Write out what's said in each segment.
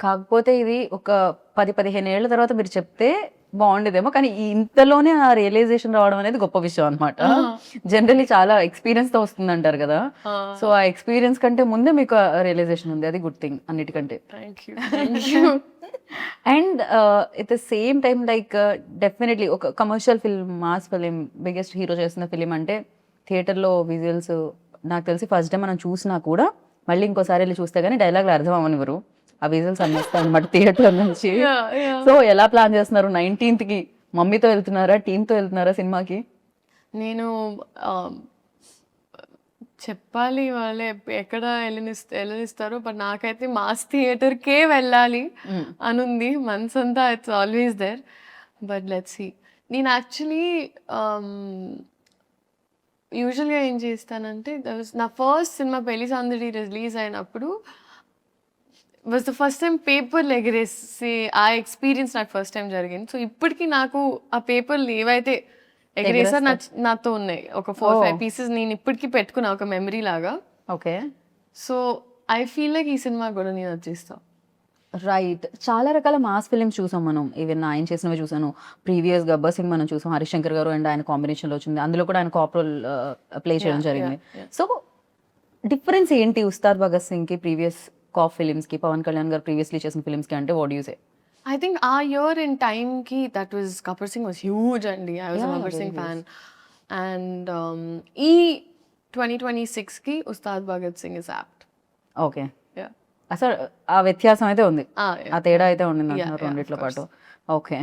కాకపోతే ఇది ఒక 10-15 ఏళ్ల తర్వాత మీరు చెప్తే బాగుండేదేమో, కానీ ఇంతలోనే ఆ రియలైజేషన్ రావడం అనేది గొప్ప విషయం అనమాట. జనరల్లీ చాలా ఎక్స్పీరియన్స్ తో వస్తుంది అంటారు కదా, సో ఆ ఎక్స్పీరియన్స్ కంటే ముందే మీకు రియలైజేషన్ ఉంది, అది గుడ్ థింగ్ అన్నిటికంటే. And at the same time like definitely ఒక commercial film, mass film, biggest hero చేస్తున్న ఫిలిం అంటే థియేటర్లో విజువల్స్ నాకు తెలిసి ఫస్ట్ టైం మనం చూసినా కూడా మళ్ళీ ఇంకోసారి వెళ్ళి చూస్తే గానీ డైలాగ్లు అర్థం అవ్వనివ్వరు, ఆ విజువల్స్ అనిపిస్తాయి అనమాట థియేటర్ నుంచి. సో ఎలా ప్లాన్ చేస్తున్నారు 19th కి? మమ్మీతో వెళ్తున్నారా, టీంతో వెళ్తున్నారా సినిమాకి? నేను చెప్పాలి వాళ్ళే ఎక్కడ వెళ్ళనిస్తారో, బట్ నాకైతే మాస్ థియేటర్కే వెళ్ళాలి అనుంది మనసంతా. It's always there, but let's see. నేను యాక్చువల్లీ యూజువల్గా ఏం చేస్తానంటే, నా ఫస్ట్ సినిమా పెళ్లి సందడి రిలీజ్ అయినప్పుడు వాజ్ ద ఫస్ట్ టైం పేపర్లు ఎగరేసి ఆ ఎక్స్పీరియన్స్ నాకు ఫస్ట్ టైం జరిగింది. సో ఇప్పటికీ నాకు ఆ పేపర్లు ఏవైతే ఎగరేసారు నాతో ఉన్నాయి, ఒక 4-5 పీసెస్ నేను ఇప్పటికీ పెట్టుకున్నా ఒక మెమరీ లాగా. Okay. So I feel like ఈ సినిమా కూడా నేను వచ్చేస్తాను. రైట్. చాలా రకాల మాస్ ఫిలిమ్స్ చూసాం మనం, ఈవెన్ ఆయన చేసినవి చూసాను, ప్రీవియస్ గబ్బర్ సింగ్ మనం చూసాం, హరిశంకర్ గారు అండ్ ఆయన కాంబినేషన్లో వచ్చింది, అందులో కూడా ఆయన కాప్ రోల్ ప్లే చేయడం జరిగింది. సో డిఫరెన్స్ ఏంటి ఉస్తాద్ భగత్ సింగ్ కి ప్రీవియస్ కాప్ ఫిలిమ్స్ కి, పవన్ కళ్యాణ్ గారు ప్రీవియస్లీ చేసిన ఫిలిమ్స్ కి అంటే what you say? I think our year in time ki that was Gabbar Singh was huge, and I was a Gabbar Singh fan. And e 2026 ki Ustad Bhagat Singh is apt. Okay. Yeah. అసలు ఆ వ్యత్యాసం అయితే ఉంది, ఆ తేడా అయితే ఉండింది అంటున్నారు రెండిట్లో పాటు. ఓకే.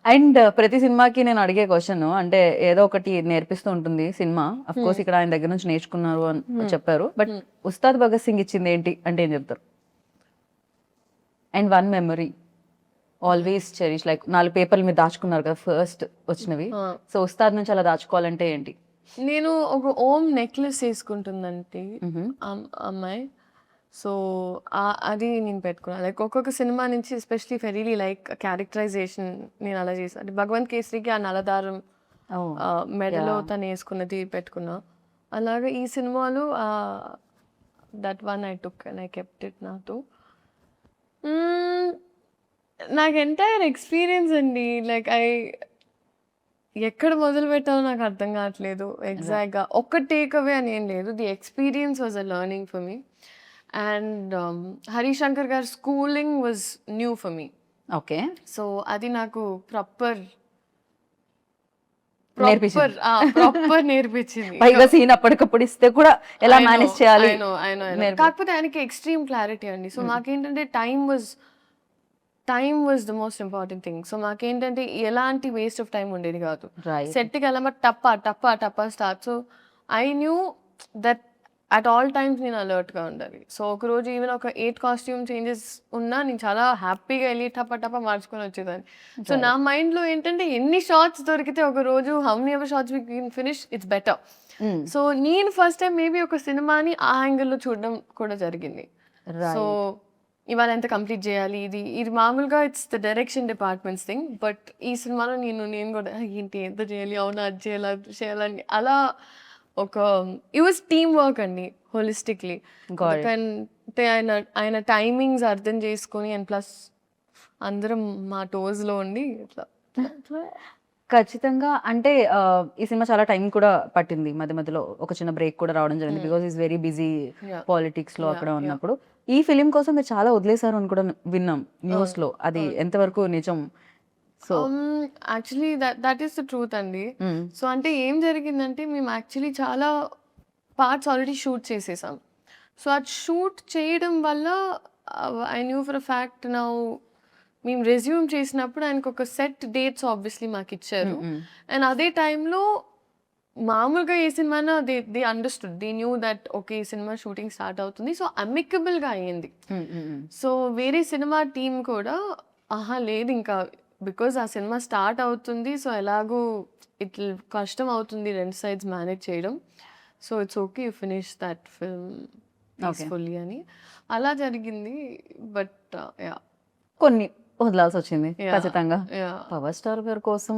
అండ్ ప్రతి సినిమాకి నేను అడిగే క్వశ్చన్, అంటే ఏదో ఒకటి నేర్పిస్తూ ఉంటుంది సినిమా. అఫ్ కోర్స్ ఇక్కడ ఆయన దగ్గర నుంచి నేర్చుకున్నారు అని చెప్పారు, బట్ ఉస్తాద్ భగత్ సింగ్ ఇచ్చింది ఏంటి అంటే ఏం చెప్తారు? And one memory always cherish, like 4 పేపర్లు మీరు దాచుకున్నారు కదా ఫస్ట్ వచ్చినవి, సో ఉస్తాద్ నుంచి అలా దాచుకోవాలంటే ఏంటి? నేను ఒక ఓం నెక్లెస్ వేసుకుంటుందంటే అమ్మాయి, సో అది నేను పెట్టుకున్నాను. లైక్ ఒక్కొక్క సినిమా నుంచి ఎస్పెషలీ ఫెరీలీ లైక్ క్యారెక్టరైజేషన్ నేను అలా చేసాను. అంటే భగవంత్ కేసరికి ఆ నలదారం మెడలో తను వేసుకున్నది పెట్టుకున్నా. అలాగే ఈ సినిమాలు that one I took and I kept it నాతో. నాకు ఎంటైర్ ఎక్స్పీరియన్స్ అండి, లైక్ ఎక్కడ మొదలు పెట్టాలో నాకు అర్థం కావట్లేదు ఎగ్జాక్ట్గా. ఒక్క టేక్ అవే అని ఏం లేదు, the experience was a learning for me. And Harishankar గారి schooling was new for me. Okay. So అది నాకు ప్రాపర్ నేర్పించింది. పైగా సీన్ అప్పటికప్పుడు ఇస్తే కూడా ఎలా మేనేజ్ చేయాలి. కాకపోతే ఆయనకి ఎక్స్ట్రీమ్ క్లారిటీ అండి. సో నాకేంటంటే time was the most important thing. So మాకేంటంటే ఎలాంటి వేస్ట్ ఆఫ్ టైం ఉండేది కాదు. సెట్కి వెళ్ళమా టప్పా start. So I knew that at all times నేను అలర్ట్గా ఉండాలి. సో ఒకరోజు ఈవెన్ ఒక 8 కాస్ట్యూమ్ చేంజెస్ ఉన్నా నేను చాలా హ్యాపీగా వెళ్ళి టప్ప మార్చుకొని వచ్చేదాన్ని. సో నా మైండ్లో ఏంటంటే ఎన్ని షార్ట్స్ దొరికితే ఒక రోజు how many ever shorts we can finish, it's better. So నేను ఫస్ట్ టైం మేబీ ఒక సినిమాని ఆ యాంగిల్లో చూడడం కూడా జరిగింది. సో ఇవాళ ఎంత కంప్లీట్ చేయాలి, ఇది మామూలుగా it's the direction departments thing, but ఈ సినిమాలో నేను కూడా ఏంటి ఎంత చేయాలి, అవునా అది చేయాలని అలా ఒక ఇట్ వాజ్ టీమ్ వర్క్ అండి హోలిస్టిక్లీ. అంటే ఆయన టైమింగ్స్ అర్థం చేసుకొని అండ్ ప్లస్ అందరం మా టోస్లో ఉండి ఇట్లా. ఖచ్చితంగా. అంటే ఈ సినిమా చాలా టైం కూడా పట్టింది, మధ్యలో ఒక చిన్న బ్రేక్ కూడా రావడం జరిగింది, because is very busy politics లో అక్కడ ఉన్నప్పుడు. ఈ ఫిలిం కోసం మీరు చాలా వదిలేశారు అని కూడా విన్నాం న్యూస్ లో, అది ఎంతవరకు నిజం? So actually that is the truth అండి. సో అంటే ఏం జరిగిందంటే మేము యాక్చువల్లీ చాలా పార్ట్స్ ఆల్రెడీ షూట్ చేసేసాం. సో అది షూట్ చేయడం వల్ల I knew for a fact now మేము రెజ్యూమ్ చేసినప్పుడు ఆయనకు ఒక సెట్ డేట్స్ ఆబ్వియస్లీ మాకు ఇచ్చారు. అండ్ అదే టైంలో మామూలుగా ఏ సినిమానా they understood, they knew that okay ఈ సినిమా షూటింగ్ స్టార్ట్ అవుతుంది. సో అమికబుల్గా అయ్యింది. సో వేరే సినిమా టీం కూడా లేదు ఇంకా బికాజ్ ఆ సినిమా స్టార్ట్ అవుతుంది, సో ఎలాగూ ఇట్లా కష్టం అవుతుంది 2 sides మేనేజ్ చేయడం. So it's okay you finish that film peacefully అని అలా జరిగింది. బట్ కొన్ని వదలాల్సి వచ్చింది ఖచ్చితంగా పవర్ స్టార్ గారి కోసం.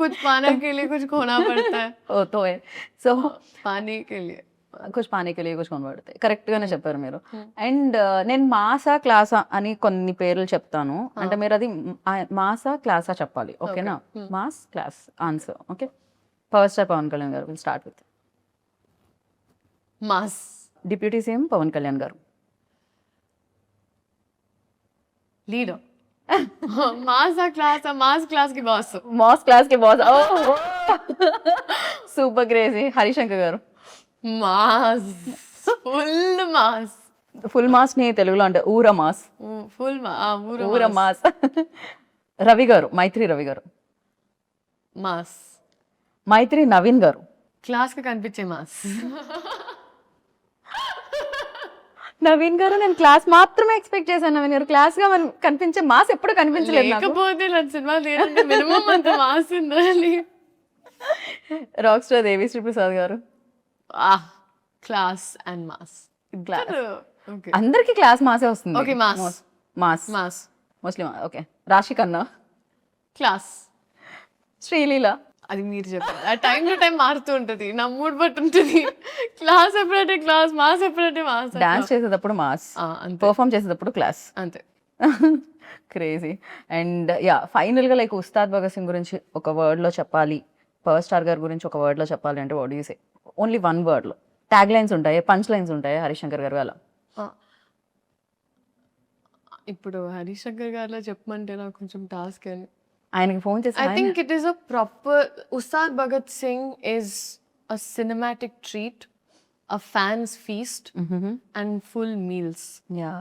कुछ पाने के लिए कुछ खोना पड़ता है. तो है. So पाने के लिए కుछ पाने के लिए कुछ కొనబడతాయి. కరెక్ట్ గానే చెప్పారు మీరు. అండ్ నేను మాసా క్లాసా అని కొన్ని పేర్లు చెప్తాను. అంటే మీరు అది మాసా క్లాసా చెప్పాలి. ఓకేనా? Mass class answer. Okay. Power star Pawan Kalyan garu. Will start with mass. Deputy CM Pawan Kalyan garu. Leader. Mass class కి బాస్. మాస్ క్లాస్ కి boss. Super crazy. Harishankar garu. Mass. Full mass. Full mass ని తెలుగులో అంటే ఊర మాస్. ఫుల్ ఊర మాస్. రవి గారు. మైత్రి రవి గారు. మాస్. మైత్రి నవీన్ గారు. క్లాస్ కి కనిపించే మాస్. నవీన్ గారు నేను క్లాస్ మాత్రమే ఎక్స్పెక్ట్ చేశాను. నవీన్ గారు క్లాస్ గా కనిపించే మాస్ ఎప్పుడు కనిపించలేదు నాకు. లేకపోతే నా సినిమా తీయాలంటే మినిమం అంత మాస్ ఉండాలి. రాక్ స్టార్ దేవిశ్రీ ప్రసాద్ గారు. Class and mass. క్లాస్ అందరికి క్లాస్ మాసే వస్తుంది. Okay. Mass. Mass mass. Mostly. Okay. రాశి ఖన్నా. క్లాస్. శ్రీలీల. అది మీరు చెప్పారు. ఆ టైం టు టైం మారుతూ ఉంటుంది. నా మూడ్ బట్టి ఉంటుంది. క్లాస్ ఎప్పుడంటే క్లాస్, మాస్ ఎప్పుడంటే మాస్. డాన్స్ చేసేటప్పుడు మాస్, పర్ఫామ్ చేసేటప్పుడు క్లాస్. అంతే. క్రేజీ. అండ్ యా ఫైనల్ గా లైక్ ఉస్తాద్ భగత్ సింగ్ గురించి ఒక వర్డ్ లో చెప్పాలి, పవర్ స్టార్ గారి గురించి ఒక వర్డ్ లో చెప్పాలి అంటే what do you say? Only one word లో. ట్యాగ్ లైన్స్ ఉంటాయి, పంచ్ లైన్స్ ఉంటాయి హరిశంకర్ గారు అలా. ఇప్పుడు హరిశంకర్ గారిలో చెప్పమంటే నాకు కొంచెం టాస్క్ అని. ఆయనకి ఫోన్ చేసి I think it is a proper Ustad Bhagat Singh is a cinematic treat, a fan's feast, and full meals. Yeah.